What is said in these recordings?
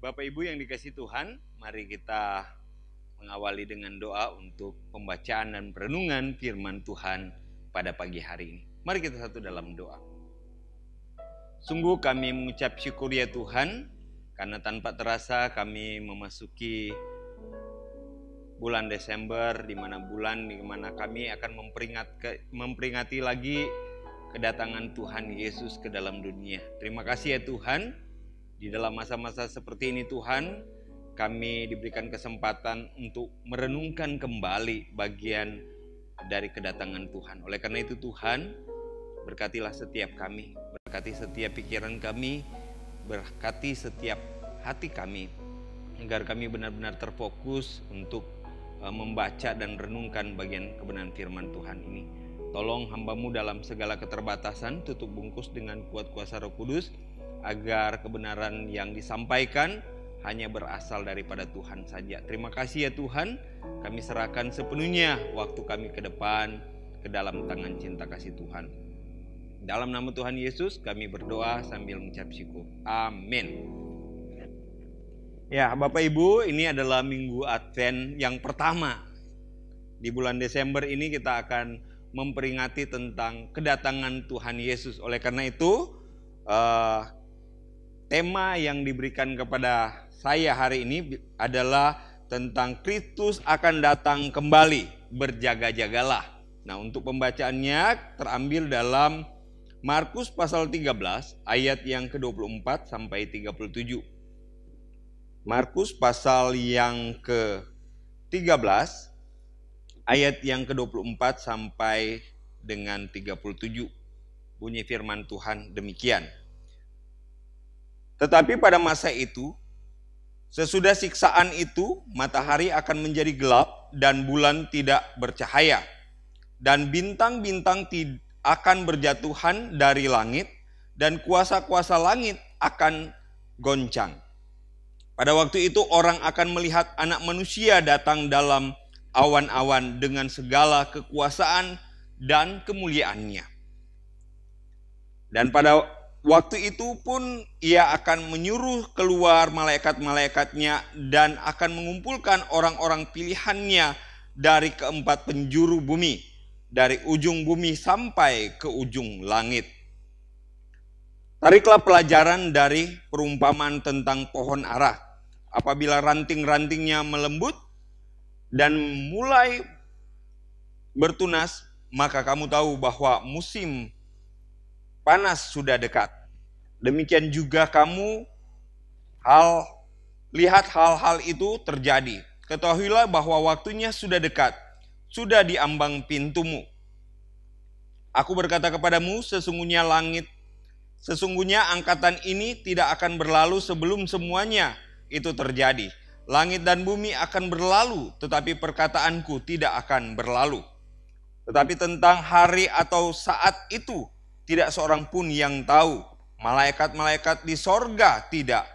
Bapak Ibu yang dikasihi Tuhan, mari kita mengawali dengan doa untuk pembacaan dan perenungan firman Tuhan pada pagi hari ini. Mari kita satu dalam doa. Sungguh kami mengucap syukur ya Tuhan, karena tanpa terasa kami memasuki bulan Desember, di mana kami akan memperingati lagi kedatangan Tuhan Yesus ke dalam dunia. Terima kasih ya Tuhan, di dalam masa-masa seperti ini Tuhan, kami diberikan kesempatan untuk merenungkan kembali bagian dari kedatangan Tuhan. Oleh karena itu Tuhan, berkatilah setiap kami, berkati setiap pikiran kami, berkati setiap hati kami, agar kami benar-benar terfokus untuk membaca dan renungkan bagian kebenaran firman Tuhan ini. Tolong hamba-Mu dalam segala keterbatasan, tutup bungkus dengan kuat kuasa Roh Kudus, agar kebenaran yang disampaikan hanya berasal daripada Tuhan saja. Terima kasih ya Tuhan, kami serahkan sepenuhnya waktu kami ke depan ke dalam tangan cinta kasih Tuhan. Dalam nama Tuhan Yesus kami berdoa sambil mengucap syukur. Amin. Ya Bapak Ibu, ini adalah minggu Advent yang pertama. Di bulan Desember ini kita akan memperingati tentang kedatangan Tuhan Yesus. Oleh karena itu, tema yang diberikan kepada saya hari ini adalah tentang Kristus akan datang kembali, berjaga-jagalah. Nah, untuk pembacaannya terambil dalam Markus pasal 13 ayat yang ke-24 sampai 37. Markus pasal yang ke-13 ayat yang ke-24 sampai dengan 37. Bunyi firman Tuhan demikian. Tetapi pada masa itu, sesudah siksaan itu, matahari akan menjadi gelap dan bulan tidak bercahaya, dan bintang-bintang akan berjatuhan dari langit, dan kuasa-kuasa langit akan goncang. Pada waktu itu orang akan melihat Anak Manusia datang dalam awan-awan dengan segala kekuasaan dan kemuliaannya. Dan pada waktu itu pun ia akan menyuruh keluar malaikat-malaikatnya dan akan mengumpulkan orang-orang pilihannya dari keempat penjuru bumi, dari ujung bumi sampai ke ujung langit. Tariklah pelajaran dari perumpamaan tentang pohon ara. Apabila ranting-rantingnya melembut dan mulai bertunas, maka kamu tahu bahwa musim panas sudah dekat. Demikian juga kamu lihat hal-hal itu terjadi. Ketahuilah bahwa waktunya sudah dekat, sudah di ambang pintumu. Aku berkata kepadamu, sesungguhnya angkatan ini tidak akan berlalu sebelum semuanya itu terjadi. Langit dan bumi akan berlalu, tetapi perkataanku tidak akan berlalu. Tetapi tentang hari atau saat itu, tidak seorang pun yang tahu. Malaikat-malaikat di sorga tidak,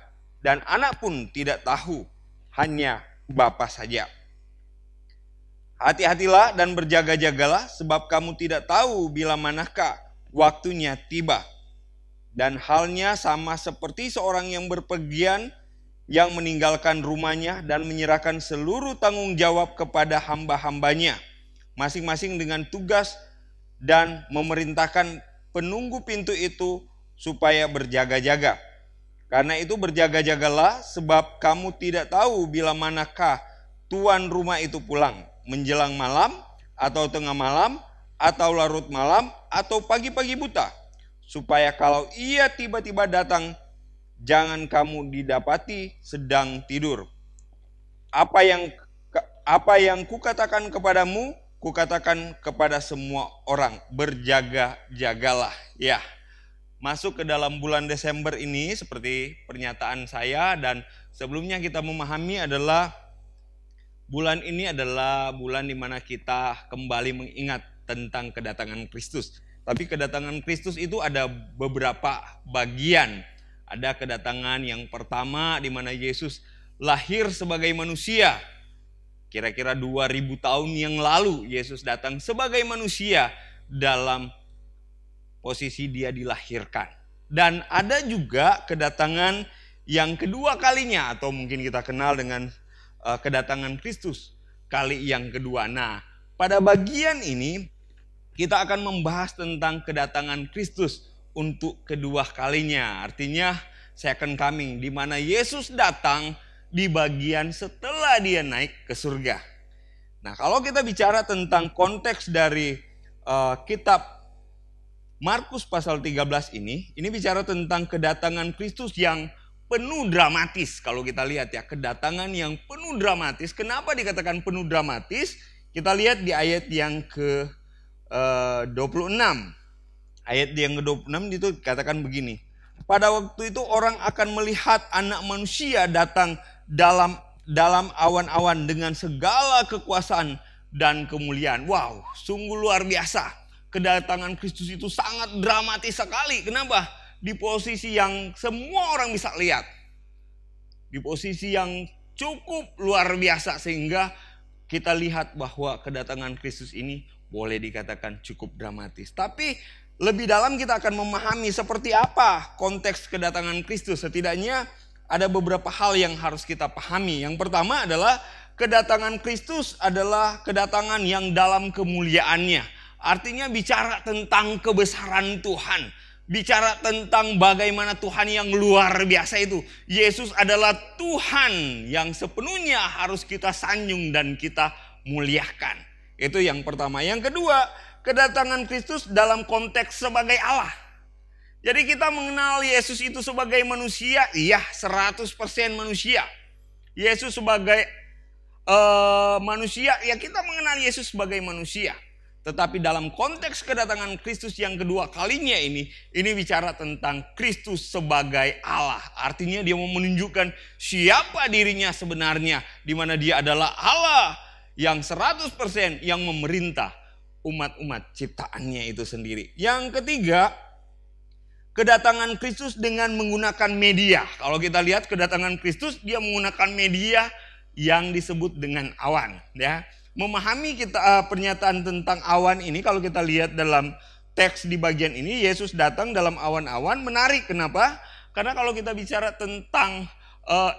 dan anak pun tidak tahu, hanya Bapa saja. Hati-hatilah dan berjaga-jagalah, sebab kamu tidak tahu bila manakah waktunya tiba. Dan halnya sama seperti seorang yang berpergian, yang meninggalkan rumahnya dan menyerahkan seluruh tanggung jawab kepada hamba-hambanya, masing-masing dengan tugas, dan memerintahkan penunggu pintu itu supaya berjaga-jaga. Karena itu berjaga-jagalah, sebab kamu tidak tahu bila manakah tuan rumah itu pulang, menjelang malam, atau tengah malam, atau larut malam, atau pagi-pagi buta, supaya kalau ia tiba-tiba datang, jangan kamu didapati sedang tidur. Apa yang kukatakan kepadamu, kukatakan kepada semua orang, berjaga-jagalah. Ya, masuk ke dalam bulan Desember ini seperti pernyataan saya, dan sebelumnya kita memahami adalah bulan ini adalah bulan di mana kita kembali mengingat tentang kedatangan Kristus. Tapi kedatangan Kristus itu ada beberapa bagian. Ada kedatangan yang pertama di mana Yesus lahir sebagai manusia. Kira-kira 2000 tahun yang lalu Yesus datang sebagai manusia dalam posisi dia dilahirkan. Dan ada juga kedatangan yang kedua kalinya, atau mungkin kita kenal dengan kedatangan Kristus kali yang kedua. Nah, pada bagian ini kita akan membahas tentang kedatangan Kristus untuk kedua kalinya. Artinya second coming, di mana Yesus datang di bagian setelah dia naik ke surga. Nah, kalau kita bicara tentang konteks dari kitab Markus pasal 13 ini bicara tentang kedatangan Kristus yang penuh dramatis. Kalau kita lihat ya, kedatangan yang penuh dramatis. Kenapa dikatakan penuh dramatis? Kita lihat di ayat yang ke 26. Ayat yang ke-26 itu katakan begini. Pada waktu itu orang akan melihat Anak Manusia datang dalam awan-awan dengan segala kekuasaan dan kemuliaan. Wow, sungguh luar biasa. Kedatangan Kristus itu sangat dramatis sekali. Kenapa? Di posisi yang semua orang bisa lihat. Di posisi yang cukup luar biasa sehingga kita lihat bahwa kedatangan Kristus ini boleh dikatakan cukup dramatis. Tapi lebih dalam kita akan memahami seperti apa konteks kedatangan Kristus. Setidaknya ada beberapa hal yang harus kita pahami. Yang pertama adalah kedatangan Kristus adalah kedatangan yang dalam kemuliaannya. Artinya bicara tentang kebesaran Tuhan. Bicara tentang bagaimana Tuhan yang luar biasa itu. Yesus adalah Tuhan yang sepenuhnya harus kita sanjung dan kita muliakan. Itu yang pertama. Yang kedua, kedatangan Kristus dalam konteks sebagai Allah. Jadi kita mengenal Yesus itu sebagai manusia, iya 100% manusia. Yesus sebagai manusia, ya kita mengenal Yesus sebagai manusia. Tetapi dalam konteks kedatangan Kristus yang kedua kalinya ini bicara tentang Kristus sebagai Allah. Artinya dia mau menunjukkan siapa dirinya sebenarnya. Di mana dia adalah Allah yang 100% yang memerintah umat-umat ciptaannya itu sendiri. Yang ketiga, kedatangan Kristus dengan menggunakan media. Kalau kita lihat kedatangan Kristus, dia menggunakan media yang disebut dengan awan, ya. Memahami kita pernyataan tentang awan ini, kalau kita lihat dalam teks di bagian ini, Yesus datang dalam awan-awan. Menarik, kenapa? Karena kalau kita bicara tentang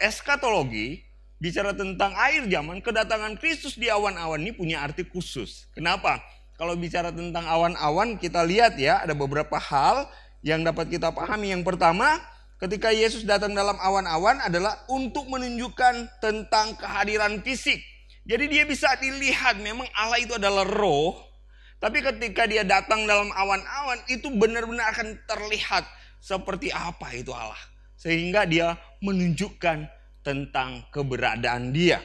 eskatologi, bicara tentang akhir zaman, kedatangan Kristus di awan-awan ini punya arti khusus. Kenapa? Kalau bicara tentang awan-awan, kita lihat ya, ada beberapa hal yang dapat kita pahami. Yang pertama, ketika Yesus datang dalam awan-awan adalah untuk menunjukkan tentang kehadiran fisik. Jadi dia bisa dilihat, memang Allah itu adalah roh. Tapi ketika dia datang dalam awan-awan, itu benar-benar akan terlihat seperti apa itu Allah. Sehingga dia menunjukkan tentang keberadaan dia.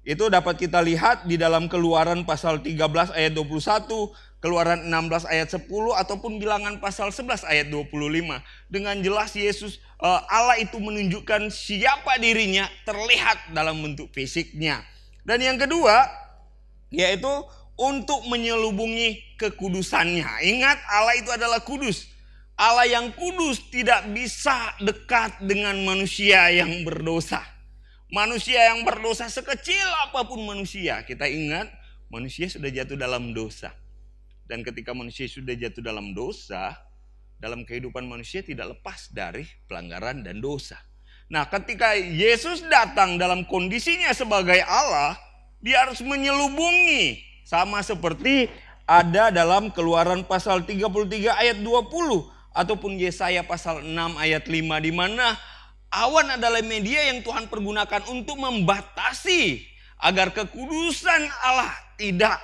Itu dapat kita lihat di dalam Keluaran pasal 13 ayat 21, Keluaran 16 ayat 10, ataupun Bilangan pasal 11 ayat 25. Dengan jelas Yesus, Allah itu menunjukkan siapa dirinya terlihat dalam bentuk fisiknya. Dan yang kedua, yaitu untuk menyelubungi kekudusannya. Ingat, Allah itu adalah kudus. Allah yang kudus tidak bisa dekat dengan manusia yang berdosa. Manusia yang berdosa sekecil apapun manusia. Kita ingat, manusia sudah jatuh dalam dosa. Dan ketika manusia sudah jatuh dalam dosa, dalam kehidupan manusia tidak lepas dari pelanggaran dan dosa. Nah, ketika Yesus datang dalam kondisinya sebagai Allah, dia harus menyelubungi. Sama seperti ada dalam Keluaran pasal 33 ayat 20. Ataupun Yesaya pasal 6 ayat 5. Di mana awan adalah media yang Tuhan pergunakan untuk membatasi agar kekudusan Allah tidak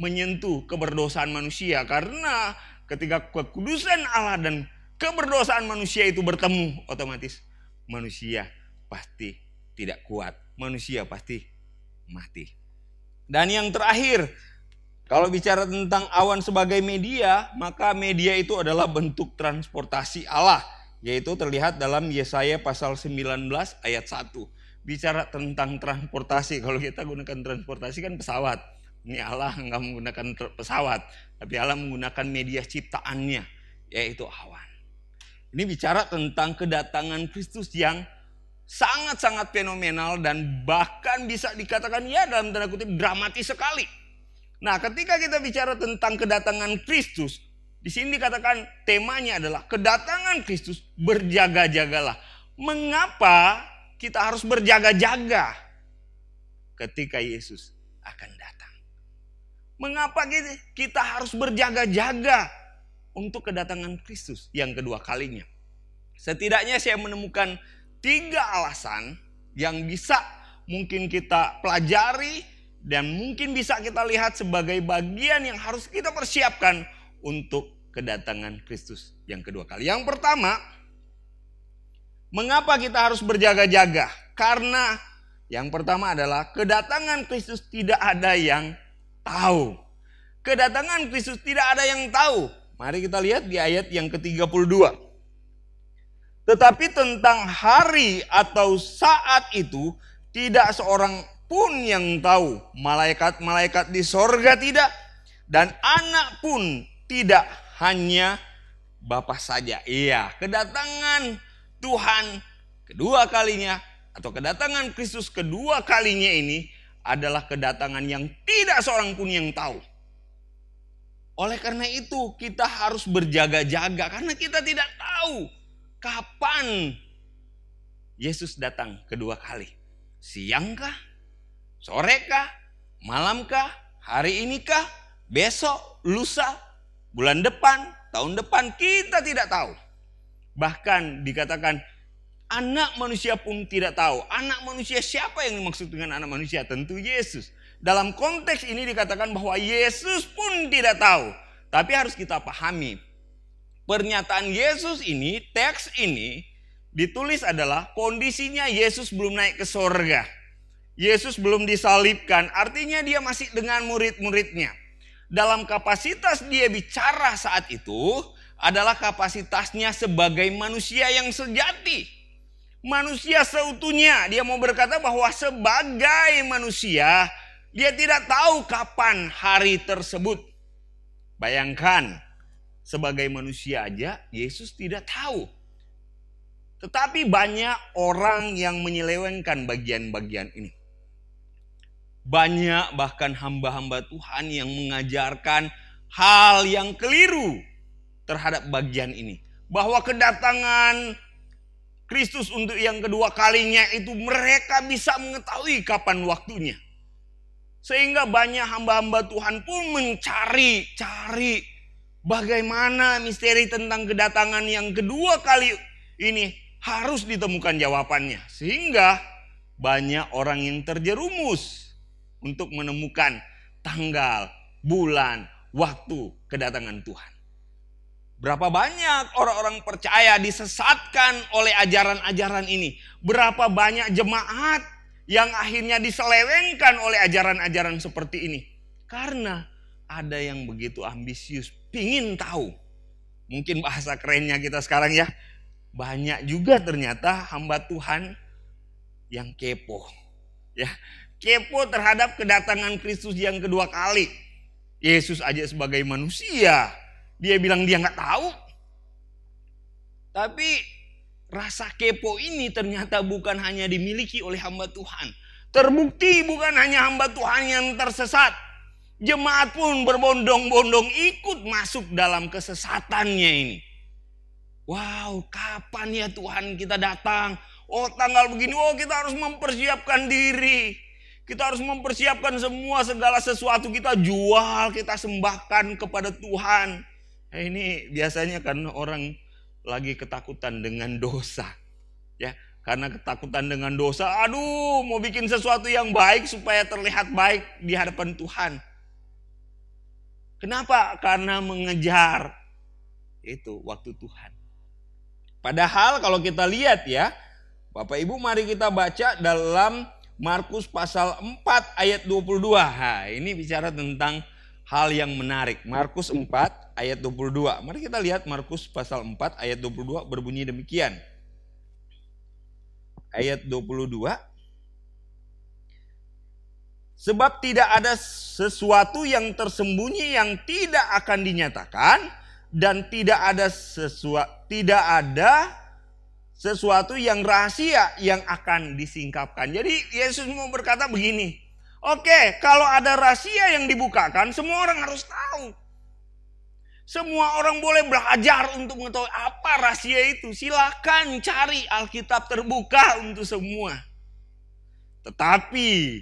menyentuh keberdosaan manusia. Karena ketika kekudusan Allah dan keberdosaan manusia itu bertemu, otomatis manusia pasti tidak kuat. Manusia pasti mati. Dan yang terakhir, kalau bicara tentang awan sebagai media, maka media itu adalah bentuk transportasi Allah. Yaitu terlihat dalam Yesaya pasal 19 ayat 1. Bicara tentang transportasi, kalau kita gunakan transportasi kan pesawat. Ini Allah nggak menggunakan pesawat, tapi Allah menggunakan media ciptaannya, yaitu awan. Ini bicara tentang kedatangan Kristus yang sangat-sangat fenomenal dan bahkan bisa dikatakan ya dalam tanda kutip dramatis sekali. Nah, ketika kita bicara tentang kedatangan Kristus, di sini dikatakan temanya adalah kedatangan Kristus, berjaga-jagalah. Mengapa kita harus berjaga-jaga ketika Yesus akan datang? Mengapa kita harus berjaga-jaga untuk kedatangan Kristus yang kedua kalinya? Setidaknya saya menemukan 3 alasan yang bisa mungkin kita pelajari dan mungkin bisa kita lihat sebagai bagian yang harus kita persiapkan untuk kedatangan Kristus yang kedua kali. Yang pertama, mengapa kita harus berjaga-jaga? Karena yang pertama adalah kedatangan Kristus tidak ada yang tahu. Kedatangan Kristus tidak ada yang tahu. Mari kita lihat di ayat yang ke-32. Tetapi tentang hari atau saat itu tidak seorang pun yang tahu. Malaikat-malaikat di sorga tidak, dan anak pun tidak, hanya Bapa saja. Iya, kedatangan Tuhan kedua kalinya atau kedatangan Kristus kedua kalinya ini adalah kedatangan yang tidak seorang pun yang tahu. Oleh karena itu kita harus berjaga-jaga karena kita tidak tahu kapan Yesus datang kedua kali. Siangkah? Sorekah? Malamkah? Hari inikah? Besok? Lusa? Bulan depan? Tahun depan? Kita tidak tahu. Bahkan dikatakan anak manusia pun tidak tahu. Anak manusia, siapa yang dimaksud dengan anak manusia? Tentu Yesus. Dalam konteks ini dikatakan bahwa Yesus pun tidak tahu. Tapi harus kita pahami, pernyataan Yesus ini, teks ini ditulis adalah kondisinya Yesus belum naik ke sorga. Yesus belum disalibkan, artinya dia masih dengan murid-muridnya. Dalam kapasitas dia bicara saat itu adalah kapasitasnya sebagai manusia yang sejati. Manusia seutuhnya. Dia mau berkata bahwa sebagai manusia dia tidak tahu kapan hari tersebut. Bayangkan, sebagai manusia aja Yesus tidak tahu. Tetapi banyak orang yang menyelewengkan bagian-bagian ini. Banyak bahkan hamba-hamba Tuhan yang mengajarkan hal yang keliru terhadap bagian ini. Bahwa kedatangan Kristus untuk yang kedua kalinya itu mereka bisa mengetahui kapan waktunya. Sehingga banyak hamba-hamba Tuhan pun mencari bagaimana misteri tentang kedatangan yang kedua kali ini harus ditemukan jawabannya. Sehingga banyak orang yang terjerumus untuk menemukan tanggal, bulan, waktu kedatangan Tuhan. Berapa banyak orang-orang percaya disesatkan oleh ajaran-ajaran ini. Berapa banyak jemaat yang akhirnya diselewengkan oleh ajaran-ajaran seperti ini. Karena ada yang begitu ambisius, pingin tahu. Mungkin bahasa kerennya kita sekarang ya. Banyak juga ternyata hamba Tuhan yang kepo. Ya, kepo terhadap kedatangan Kristus yang kedua kali. Yesus aja sebagai manusia, dia bilang dia nggak tahu. Tapi rasa kepo ini ternyata bukan hanya dimiliki oleh hamba Tuhan. Terbukti bukan hanya hamba Tuhan yang tersesat. Jemaat pun berbondong-bondong ikut masuk dalam kesesatannya ini. Wow, kapan ya Tuhan kita datang? Oh, tanggal begini, oh kita harus mempersiapkan diri. Kita harus mempersiapkan segala sesuatu kita jual, kita sembahkan kepada Tuhan. Ini biasanya kan orang lagi ketakutan dengan dosa. Ya, karena ketakutan dengan dosa, aduh mau bikin sesuatu yang baik supaya terlihat baik di hadapan Tuhan. Kenapa? Karena mengejar itu waktu Tuhan. Padahal kalau kita lihat ya, Bapak Ibu mari kita baca dalam Markus pasal 4 ayat 22. Nah, ini bicara tentang hal yang menarik. Markus 4 ayat 22. Mari kita lihat Markus pasal 4 ayat 22 berbunyi demikian. Ayat 22. Sebab tidak ada sesuatu yang tersembunyi yang tidak akan dinyatakan, dan tidak ada sesuatu yang rahasia yang akan disingkapkan. Jadi Yesus mau berkata begini, oke, kalau ada rahasia yang dibukakan, semua orang harus tahu. Semua orang boleh belajar untuk mengetahui apa rahasia itu. Silakan cari, Alkitab terbuka untuk semua. Tetapi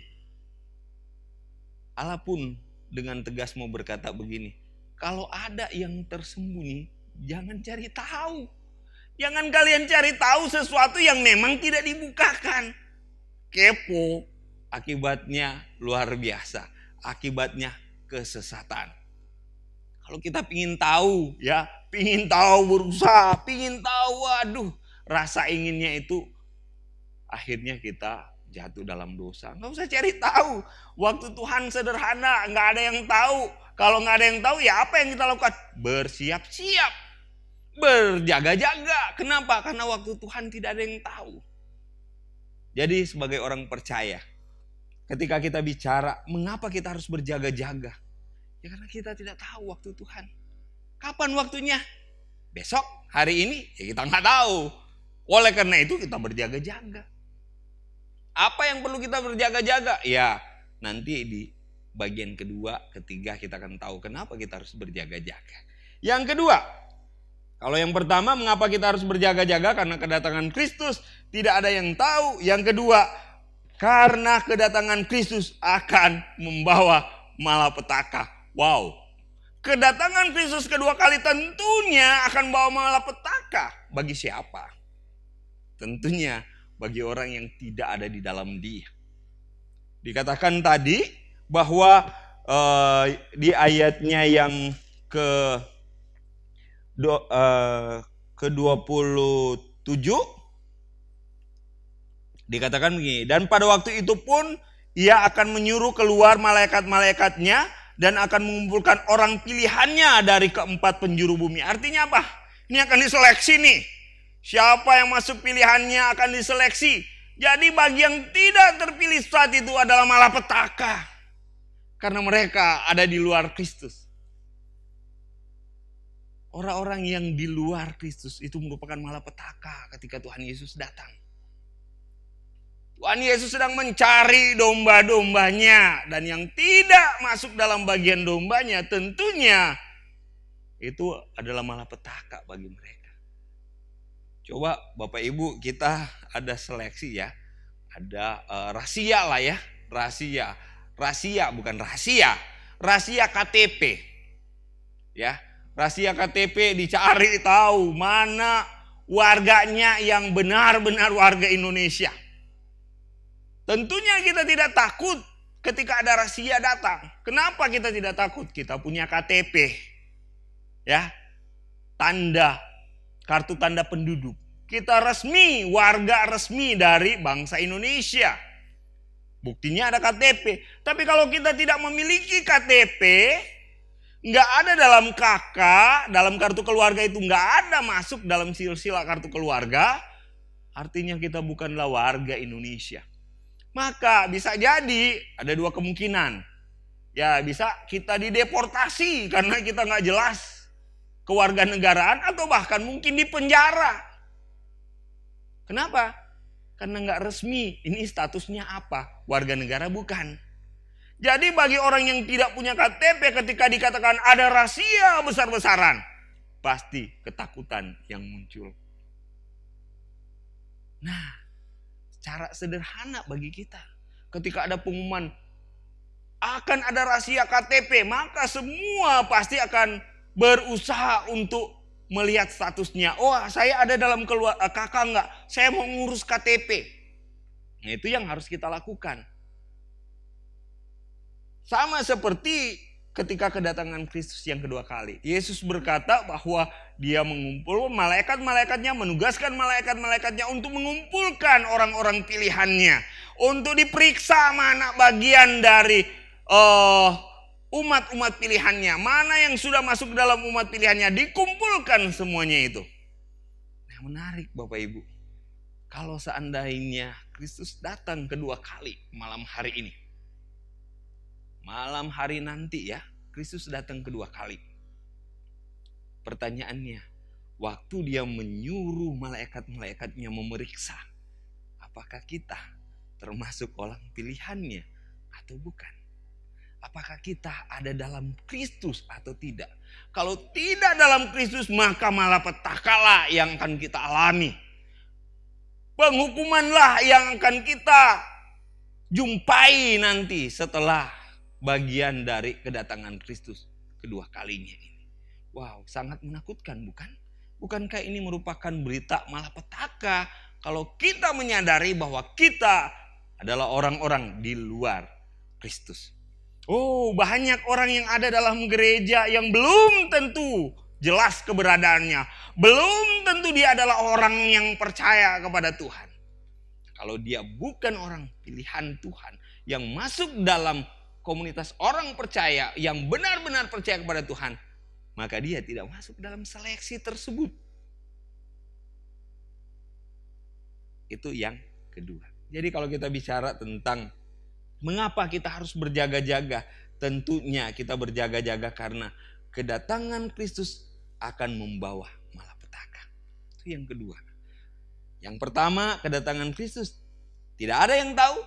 Allah pun dengan tegas mau berkata begini, kalau ada yang tersembunyi, jangan cari tahu. Jangan kalian cari tahu sesuatu yang memang tidak dibukakan. Kepo, akibatnya luar biasa. Akibatnya kesesatan. Kalau kita pingin tahu, ya, pingin tahu, berusaha, pingin tahu, waduh, rasa inginnya itu akhirnya kita jatuh dalam dosa. Nggak usah cari tahu. Waktu Tuhan sederhana, nggak ada yang tahu. Kalau nggak ada yang tahu, ya apa yang kita lakukan? Bersiap-siap, berjaga-jaga. Kenapa? Karena waktu Tuhan tidak ada yang tahu. Jadi sebagai orang percaya, ketika kita bicara, mengapa kita harus berjaga-jaga? Ya karena kita tidak tahu waktu Tuhan. Kapan waktunya? Besok, hari ini, ya kita nggak tahu. Oleh karena itu kita berjaga-jaga. Apa yang perlu kita berjaga-jaga? Ya nanti di bagian kedua, ketiga kita akan tahu kenapa kita harus berjaga-jaga. Yang kedua, kalau yang pertama mengapa kita harus berjaga-jaga? Karena kedatangan Kristus tidak ada yang tahu. Yang kedua, karena kedatangan Kristus akan membawa malapetaka. Wow, kedatangan Kristus kedua kali tentunya akan bawa malapetaka. Bagi siapa? Tentunya bagi orang yang tidak ada di dalam Dia. Dikatakan tadi bahwa di ayatnya yang ke-27 dikatakan begini, dan pada waktu itu pun Ia akan menyuruh keluar malaikat-malaikatnya dan akan mengumpulkan orang pilihannya dari keempat penjuru bumi. Artinya apa? Ini akan diseleksi nih. Siapa yang masuk pilihannya akan diseleksi. Jadi bagi yang tidak terpilih saat itu adalah malapetaka. Karena mereka ada di luar Kristus. Orang-orang yang di luar Kristus itu merupakan malapetaka ketika Tuhan Yesus datang. Tuhan Yesus sedang mencari domba-dombanya. Dan yang tidak masuk dalam bagian dombanya tentunya itu adalah malapetaka bagi mereka. Coba Bapak Ibu, kita ada seleksi ya. Ada rahasia lah ya. Rahasia bukan rahasia. Rahasia KTP. Ya, rahasia KTP dicari tahu mana warganya yang benar-benar warga Indonesia. Tentunya kita tidak takut ketika ada razia datang. Kenapa kita tidak takut? Kita punya KTP. Ya. Tanda, kartu tanda penduduk. Kita resmi, warga resmi dari bangsa Indonesia. Buktinya ada KTP. Tapi kalau kita tidak memiliki KTP, nggak ada dalam KK, dalam kartu keluarga itu nggak ada masuk dalam silsilah kartu keluarga, artinya kita bukanlah warga Indonesia. Maka bisa jadi ada dua kemungkinan. Ya bisa kita dideportasi karena kita nggak jelas kewarganegaraan atau bahkan mungkin dipenjara. Kenapa? Karena nggak resmi. Ini statusnya apa? Warga negara bukan. Jadi bagi orang yang tidak punya KTP ketika dikatakan ada rahasia besar-besaran, pasti ketakutan yang muncul. Nah, cara sederhana bagi kita. Ketika ada pengumuman akan ada rahasia KTP, maka semua pasti akan berusaha untuk melihat statusnya. Oh, saya ada dalam KK enggak? Saya mau ngurus KTP. Nah, itu yang harus kita lakukan. Sama seperti ketika kedatangan Kristus yang kedua kali. Yesus berkata bahwa Dia mengumpul malaikat-malaikatnya, menugaskan malaikat-malaikatnya untuk mengumpulkan orang-orang pilihannya. Untuk diperiksa mana bagian dari umat-umat pilihannya. Mana yang sudah masuk dalam umat pilihannya. Dikumpulkan semuanya itu. Nah, menarik Bapak Ibu. Kalau seandainya Kristus datang kedua kali malam hari ini. Malam hari nanti ya, Kristus datang kedua kali. Pertanyaannya, waktu Dia menyuruh malaikat-malaikatnya memeriksa, apakah kita termasuk orang pilihannya atau bukan? apakah kita ada dalam Kristus atau tidak. Kalau tidak dalam Kristus, maka malapetakalah yang akan kita alami. Penghukumanlah yang akan kita jumpai nanti setelah bagian dari kedatangan Kristus kedua kalinya ini. Wow, sangat menakutkan, bukan? Bukankah ini merupakan berita malapetaka kalau kita menyadari bahwa kita adalah orang-orang di luar Kristus. Oh, banyak orang yang ada dalam gereja yang belum tentu jelas keberadaannya. Belum tentu dia adalah orang yang percaya kepada Tuhan. Kalau dia bukan orang pilihan Tuhan yang masuk dalam komunitas orang percaya yang benar-benar percaya kepada Tuhan, maka dia tidak masuk dalam seleksi tersebut. Itu yang kedua. Jadi kalau kita bicara tentang mengapa kita harus berjaga-jaga, tentunya kita berjaga-jaga karena kedatangan Kristus akan membawa malapetaka. Itu yang kedua. Yang pertama, kedatangan Kristus tidak ada yang tahu.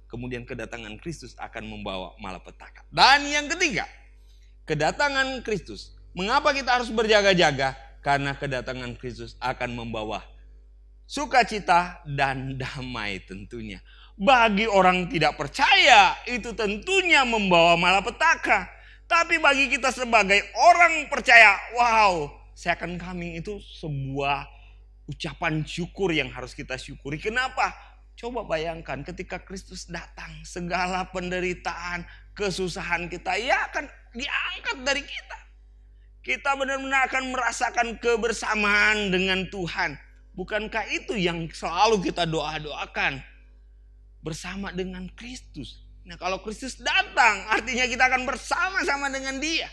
Kemudian kedatangan Kristus akan membawa malapetaka. Dan yang ketiga, kedatangan Kristus. Mengapa kita harus berjaga-jaga? Karena kedatangan Kristus akan membawa sukacita dan damai tentunya. Bagi orang tidak percaya, itu tentunya membawa malapetaka. Tapi bagi kita sebagai orang percaya, wow, second coming itu sebuah ucapan syukur yang harus kita syukuri. Kenapa? Coba bayangkan ketika Kristus datang, segala penderitaan, kesusahan kita ya akan diangkat dari kita. Kita benar-benar akan merasakan kebersamaan dengan Tuhan. Bukankah itu yang selalu kita doa-doakan? Bersama dengan Kristus. Nah, kalau Kristus datang, artinya kita akan bersama-sama dengan Dia.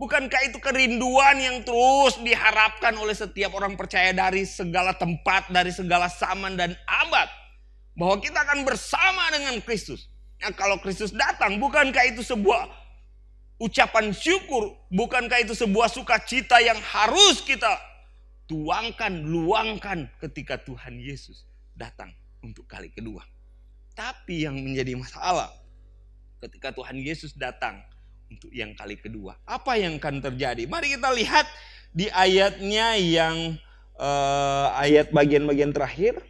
Bukankah itu kerinduan yang terus diharapkan oleh setiap orang percaya dari segala tempat, dari segala zaman dan abad. Bahwa kita akan bersama dengan Kristus. Nah, kalau Kristus datang, bukankah itu sebuah ucapan syukur? Bukankah itu sebuah sukacita yang harus kita tuangkan, luangkan ketika Tuhan Yesus datang untuk kali kedua? Tapi yang menjadi masalah ketika Tuhan Yesus datang untuk yang kali kedua, apa yang akan terjadi? Mari kita lihat di ayatnya yang ayat bagian-bagian terakhir.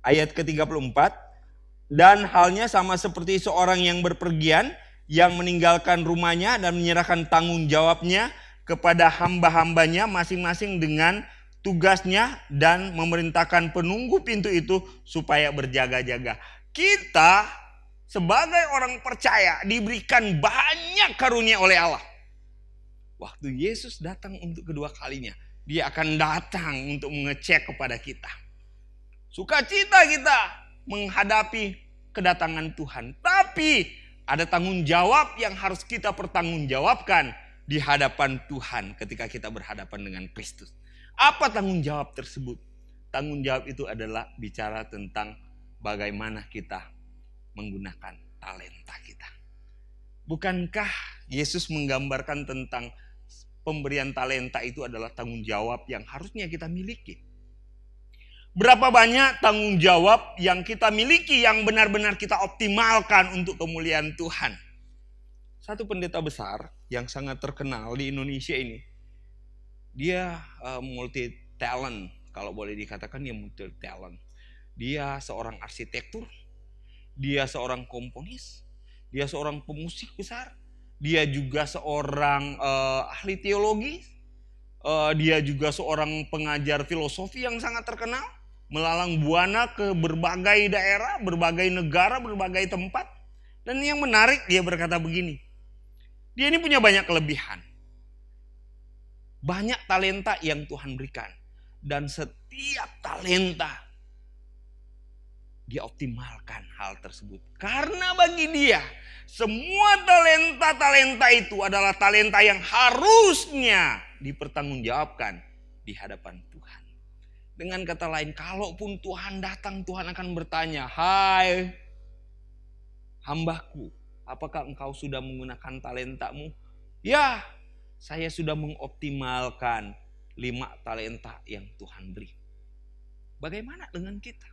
Ayat ke-34. Dan halnya sama seperti seorang yang berpergian, yang meninggalkan rumahnya dan menyerahkan tanggung jawabnya kepada hamba-hambanya masing-masing dengan tugasnya dan memerintahkan penunggu pintu itu supaya berjaga-jaga. Kita sebagai orang percaya diberikan banyak karunia oleh Allah. Waktu Yesus datang untuk kedua kalinya, Dia akan datang untuk mengecek kepada kita. Sukacita kita menghadapi kedatangan Tuhan. Tapi ada tanggung jawab yang harus kita pertanggungjawabkan di hadapan Tuhan ketika kita berhadapan dengan Kristus. Apa tanggung jawab tersebut? Tanggung jawab itu adalah bicara tentang bagaimana kita menggunakan talenta kita. Bukankah Yesus menggambarkan tentang pemberian talenta itu adalah tanggung jawab yang harusnya kita miliki? Berapa banyak tanggung jawab yang kita miliki yang benar-benar kita optimalkan untuk kemuliaan Tuhan? Satu pendeta besar yang sangat terkenal di Indonesia ini, dia multi talent, kalau boleh dikatakan dia multi talent. Dia seorang arsitektur, dia seorang komponis, dia seorang pemusik besar, dia juga seorang ahli teologi, dia juga seorang pengajar filosofi yang sangat terkenal, melalang buana ke berbagai daerah, berbagai negara, berbagai tempat. Dan yang menarik, dia berkata begini, dia ini punya banyak kelebihan, banyak talenta yang Tuhan berikan, dan setiap talenta dia optimalkan hal tersebut. Karena bagi dia semua talenta-talenta itu adalah talenta yang harusnya dipertanggungjawabkan di hadapan Tuhan. Dengan kata lain, kalaupun Tuhan datang, Tuhan akan bertanya, "Hai hambaku, apakah engkau sudah menggunakan talentamu?" Ya, saya sudah mengoptimalkan 5 talenta yang Tuhan beri. Bagaimana dengan kita?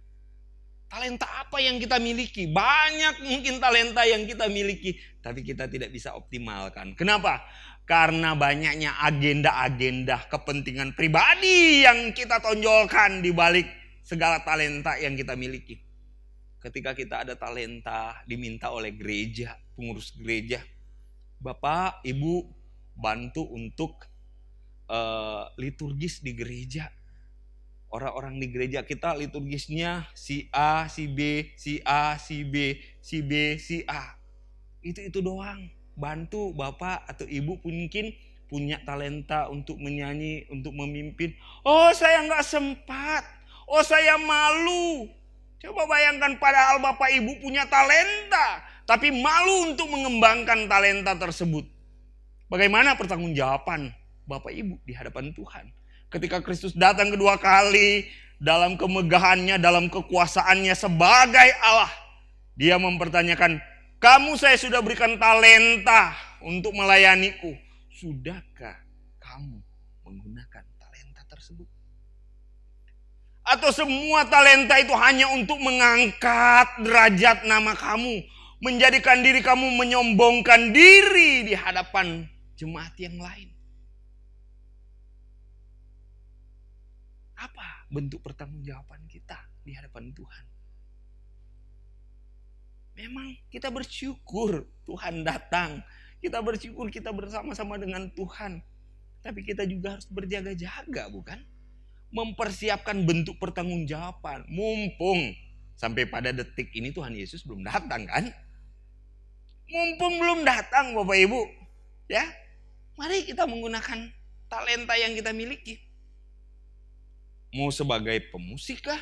Talenta apa yang kita miliki? Banyak mungkin talenta yang kita miliki, tapi kita tidak bisa optimalkan. Kenapa? Karena banyaknya agenda-agenda kepentingan pribadi yang kita tonjolkan di balik segala talenta yang kita miliki. Ketika kita ada talenta diminta oleh gereja, pengurus gereja, Bapak, Ibu bantu untuk liturgis di gereja. Orang-orang di gereja kita liturgisnya si A, si B, si A, si B, si B, si A. Itu doang. Bantu Bapak atau Ibu mungkin punya talenta untuk menyanyi, untuk memimpin. Oh, saya nggak sempat. Oh, saya malu. Coba bayangkan, padahal Bapak Ibu punya talenta, tapi malu untuk mengembangkan talenta tersebut. Bagaimana pertanggungjawaban Bapak Ibu di hadapan Tuhan? Ketika Kristus datang kedua kali dalam kemegahannya, dalam kekuasaannya sebagai Allah, dia mempertanyakan, kamu saya sudah berikan talenta untuk melayaniku. Sudahkah kamu menggunakan talenta tersebut? Atau semua talenta itu hanya untuk mengangkat derajat nama kamu, menjadikan diri kamu menyombongkan diri di hadapan jemaat yang lain? Apa bentuk pertanggungjawaban kita di hadapan Tuhan? Memang kita bersyukur Tuhan datang. Kita bersyukur kita bersama-sama dengan Tuhan. Tapi kita juga harus berjaga-jaga, bukan? Mempersiapkan bentuk pertanggungjawaban. Mumpung sampai pada detik ini Tuhan Yesus belum datang, kan? Mumpung belum datang, Bapak Ibu, ya, mari kita menggunakan talenta yang kita miliki. Mau sebagai pemusik kah?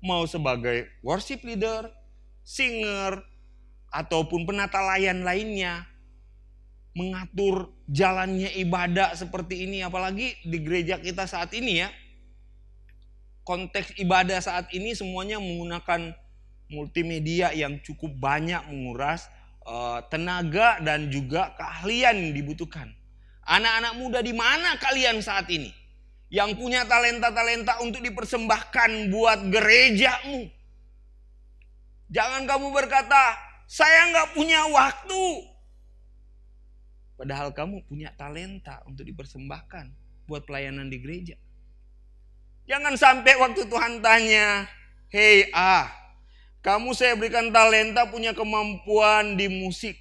Mau sebagai worship leader, singer, ataupun penata layan lainnya. Mengatur jalannya ibadah seperti ini, apalagi di gereja kita saat ini ya. Konteks ibadah saat ini semuanya menggunakan multimedia yang cukup banyak menguras tenaga dan juga keahlian yang dibutuhkan. Anak-anak muda di mana kalian saat ini? Yang punya talenta-talenta untuk dipersembahkan buat gerejamu. Jangan kamu berkata, saya nggak punya waktu. Padahal kamu punya talenta untuk dipersembahkan buat pelayanan di gereja. Jangan sampai waktu Tuhan tanya, hei kamu saya berikan talenta, punya kemampuan di musik.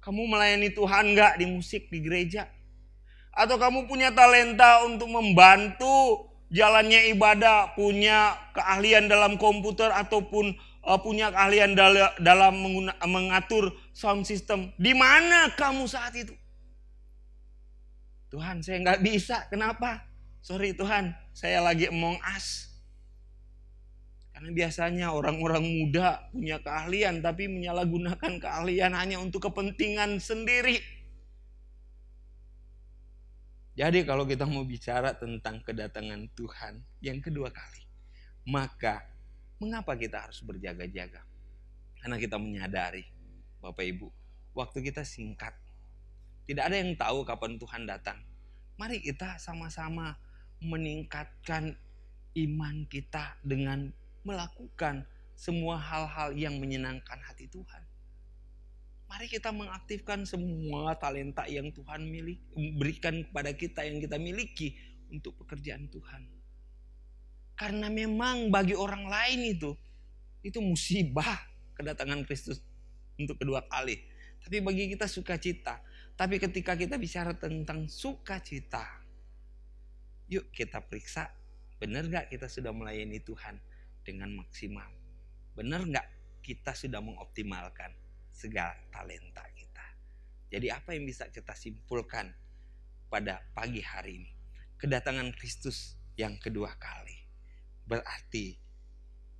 Kamu melayani Tuhan nggak di musik di gereja? Atau kamu punya talenta untuk membantu jalannya ibadah, punya keahlian dalam komputer ataupun punya keahlian dalam mengatur sound system. Di mana kamu saat itu? Tuhan, saya nggak bisa. Kenapa? Sorry Tuhan, saya lagi among us. Karena biasanya orang-orang muda punya keahlian tapi menyalahgunakan keahlian hanya untuk kepentingan sendiri. Jadi kalau kita mau bicara tentang kedatangan Tuhan yang kedua kali, maka mengapa kita harus berjaga-jaga? Karena kita menyadari, Bapak Ibu, waktu kita singkat. Tidak ada yang tahu kapan Tuhan datang. Mari kita sama-sama meningkatkan iman kita dengan melakukan semua hal-hal yang menyenangkan hati Tuhan. Mari kita mengaktifkan semua talenta yang Tuhan berikan kepada kita, yang kita miliki untuk pekerjaan Tuhan. Karena memang bagi orang lain itu musibah kedatangan Kristus untuk kedua kali. Tapi bagi kita sukacita. Tapi ketika kita bicara tentang sukacita, yuk kita periksa, benar gak kita sudah melayani Tuhan dengan maksimal? Benar gak kita sudah mengoptimalkan segala talenta kita? Jadi apa yang bisa kita simpulkan pada pagi hari ini? Kedatangan Kristus yang kedua kali berarti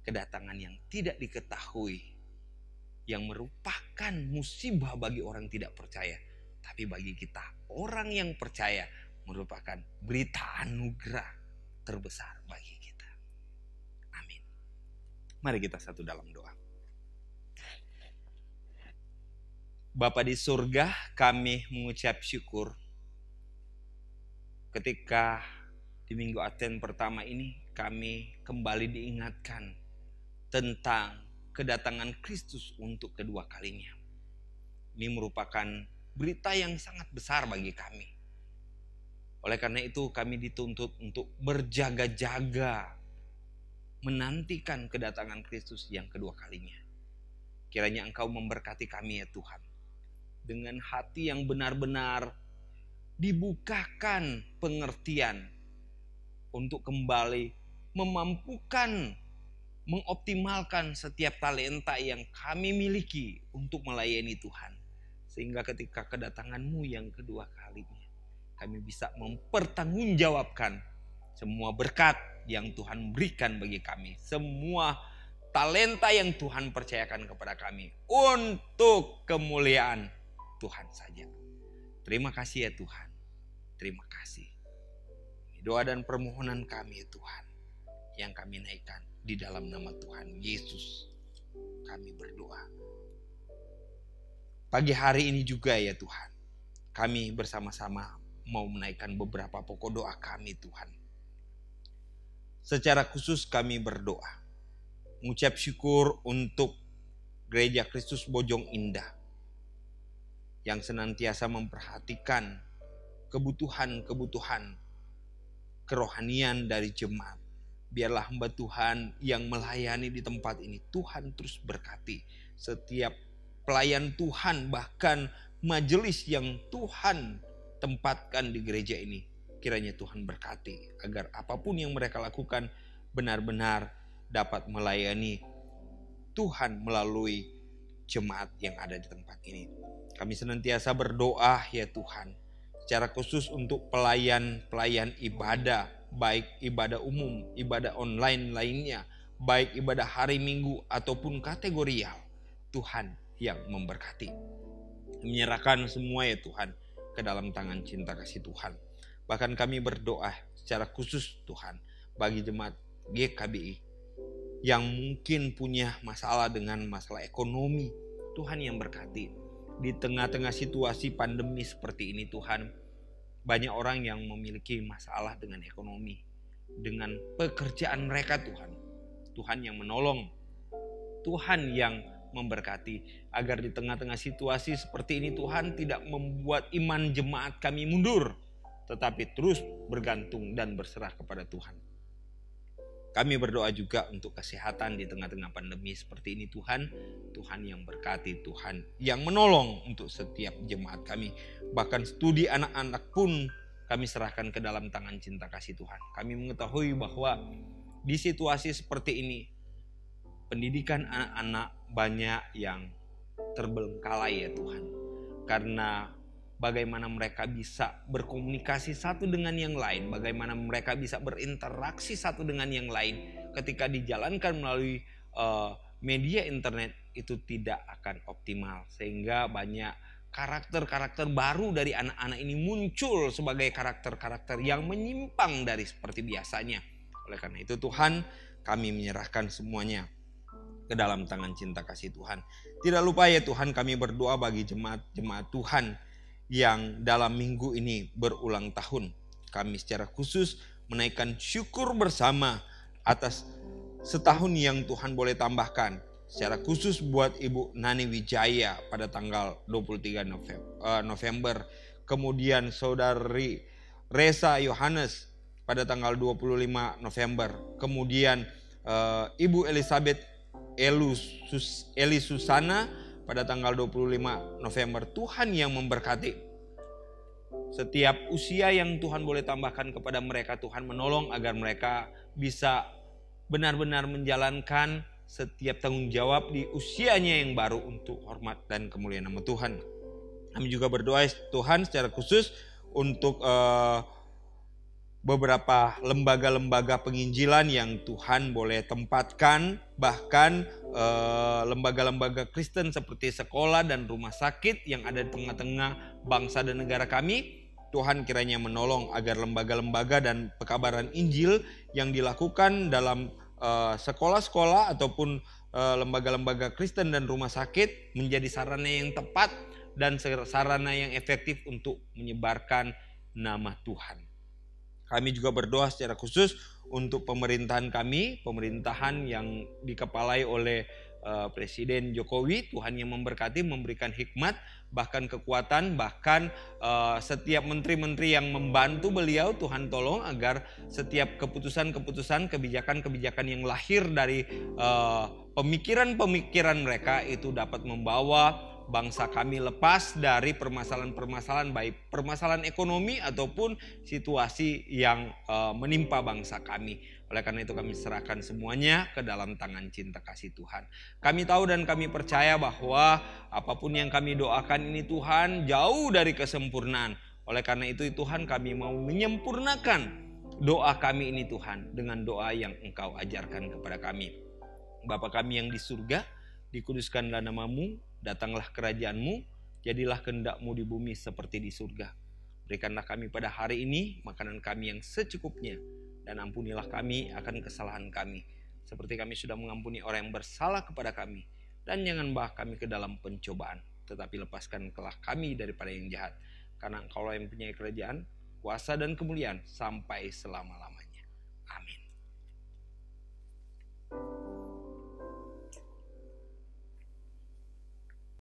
kedatangan yang tidak diketahui, yang merupakan musibah bagi orang tidak percaya. Tapi bagi kita orang yang percaya merupakan berita anugerah terbesar bagi kita. Amin. Mari kita satu dalam doa. Bapa di surga, kami mengucap syukur ketika di Minggu Advent pertama ini kami kembali diingatkan tentang kedatangan Kristus untuk kedua kalinya. Ini merupakan berita yang sangat besar bagi kami. Oleh karena itu kami dituntut untuk berjaga-jaga menantikan kedatangan Kristus yang kedua kalinya. Kiranya Engkau memberkati kami ya Tuhan. Dengan hati yang benar-benar dibukakan pengertian untuk kembali memampukan, mengoptimalkan setiap talenta yang kami miliki untuk melayani Tuhan. Sehingga ketika kedatangan-Mu yang kedua kalinya, kami bisa mempertanggungjawabkan semua berkat yang Tuhan berikan bagi kami. Semua talenta yang Tuhan percayakan kepada kami untuk kemuliaan Tuhan saja. Terima kasih ya Tuhan. Terima kasih. Doa dan permohonan kami ya Tuhan, yang kami naikkan di dalam nama Tuhan Yesus. Kami berdoa. Pagi hari ini juga ya Tuhan, kami bersama-sama mau menaikkan beberapa pokok doa kami Tuhan. Secara khusus kami berdoa, mengucap syukur untuk Gereja Kristus Bojong Indah yang senantiasa memperhatikan kebutuhan-kebutuhan kerohanian dari jemaat. Biarlah hamba Tuhan yang melayani di tempat ini, Tuhan terus berkati setiap pelayan Tuhan, bahkan majelis yang Tuhan tempatkan di gereja ini. Kiranya Tuhan berkati agar apapun yang mereka lakukan benar-benar dapat melayani Tuhan melalui jemaat yang ada di tempat ini. Kami senantiasa berdoa ya Tuhan, secara khusus untuk pelayan-pelayan ibadah, baik ibadah umum, ibadah online lainnya, baik ibadah hari Minggu ataupun kategorial. Tuhan yang memberkati. Menyerahkan semua ya Tuhan ke dalam tangan cinta kasih Tuhan. Bahkan kami berdoa secara khusus Tuhan bagi jemaat GKBI yang mungkin punya masalah dengan masalah ekonomi. Tuhan yang berkati. Di tengah-tengah situasi pandemi seperti ini Tuhan, banyak orang yang memiliki masalah dengan ekonomi, dengan pekerjaan mereka Tuhan. Tuhan yang menolong, Tuhan yang memberkati agar di tengah-tengah situasi seperti ini Tuhan tidak membuat iman jemaat kami mundur, tetapi terus bergantung dan berserah kepada Tuhan. Kami berdoa juga untuk kesehatan di tengah-tengah pandemi seperti ini Tuhan. Tuhan yang berkati, Tuhan yang menolong untuk setiap jemaat kami. Bahkan studi anak-anak pun kami serahkan ke dalam tangan cinta kasih Tuhan. Kami mengetahui bahwa di situasi seperti ini, pendidikan anak-anak banyak yang terbengkalai ya Tuhan. Karena bagaimana mereka bisa berkomunikasi satu dengan yang lain, bagaimana mereka bisa berinteraksi satu dengan yang lain ketika dijalankan melalui media internet itu tidak akan optimal. Sehingga banyak karakter-karakter baru dari anak-anak ini muncul sebagai karakter-karakter yang menyimpang dari seperti biasanya. Oleh karena itu Tuhan, kami menyerahkan semuanya ke dalam tangan cinta kasih Tuhan. Tidak lupa ya Tuhan, kami berdoa bagi jemaat-jemaat Tuhan yang dalam minggu ini berulang tahun. Kami secara khusus menaikkan syukur bersama atas setahun yang Tuhan boleh tambahkan. Secara khusus buat Ibu Nani Wijaya pada tanggal 23 November. Kemudian Saudari Resa Yohanes pada tanggal 25 November. Kemudian Ibu Elizabeth Eli Susana pada tanggal 25 November. Tuhan yang memberkati setiap usia yang Tuhan boleh tambahkan kepada mereka. Tuhan menolong agar mereka bisa benar-benar menjalankan setiap tanggung jawab di usianya yang baru untuk hormat dan kemuliaan nama Tuhan. Kami juga berdoa Tuhan secara khusus untuk beberapa lembaga-lembaga penginjilan yang Tuhan boleh tempatkan, bahkan lembaga-lembaga Kristen seperti sekolah dan rumah sakit yang ada di tengah-tengah bangsa dan negara kami. Tuhan kiranya menolong agar lembaga-lembaga dan pekabaran Injil yang dilakukan dalam sekolah-sekolah ataupun lembaga-lembaga Kristen dan rumah sakit menjadi sarana yang tepat dan sarana yang efektif untuk menyebarkan nama Tuhan. Kami juga berdoa secara khusus untuk pemerintahan kami, pemerintahan yang dikepalai oleh Presiden Jokowi. Tuhan yang memberkati, memberikan hikmat, bahkan kekuatan, bahkan setiap menteri-menteri yang membantu beliau, Tuhan tolong agar setiap keputusan-keputusan, kebijakan-kebijakan yang lahir dari pemikiran-pemikiran mereka itu dapat membawa bangsa kami lepas dari permasalahan-permasalahan, baik permasalahan ekonomi ataupun situasi yang menimpa bangsa kami. Oleh karena itu kami serahkan semuanya ke dalam tangan cinta kasih Tuhan. Kami tahu dan kami percaya bahwa apapun yang kami doakan ini Tuhan jauh dari kesempurnaan. Oleh karena itu Tuhan, kami mau menyempurnakan doa kami ini Tuhan dengan doa yang Engkau ajarkan kepada kami. Bapa kami yang di surga, dikuduskanlah namamu, datanglah kerajaan-Mu, jadilah kehendak-Mu di bumi seperti di surga. Berikanlah kami pada hari ini makanan kami yang secukupnya, dan ampunilah kami akan kesalahan kami, seperti kami sudah mengampuni orang yang bersalah kepada kami. Dan jangan bawa kami ke dalam pencobaan, tetapi lepaskanlah kami daripada yang jahat. Karena Engkau yang punya kerajaan, kuasa dan kemuliaan sampai selama-lamanya. Amin.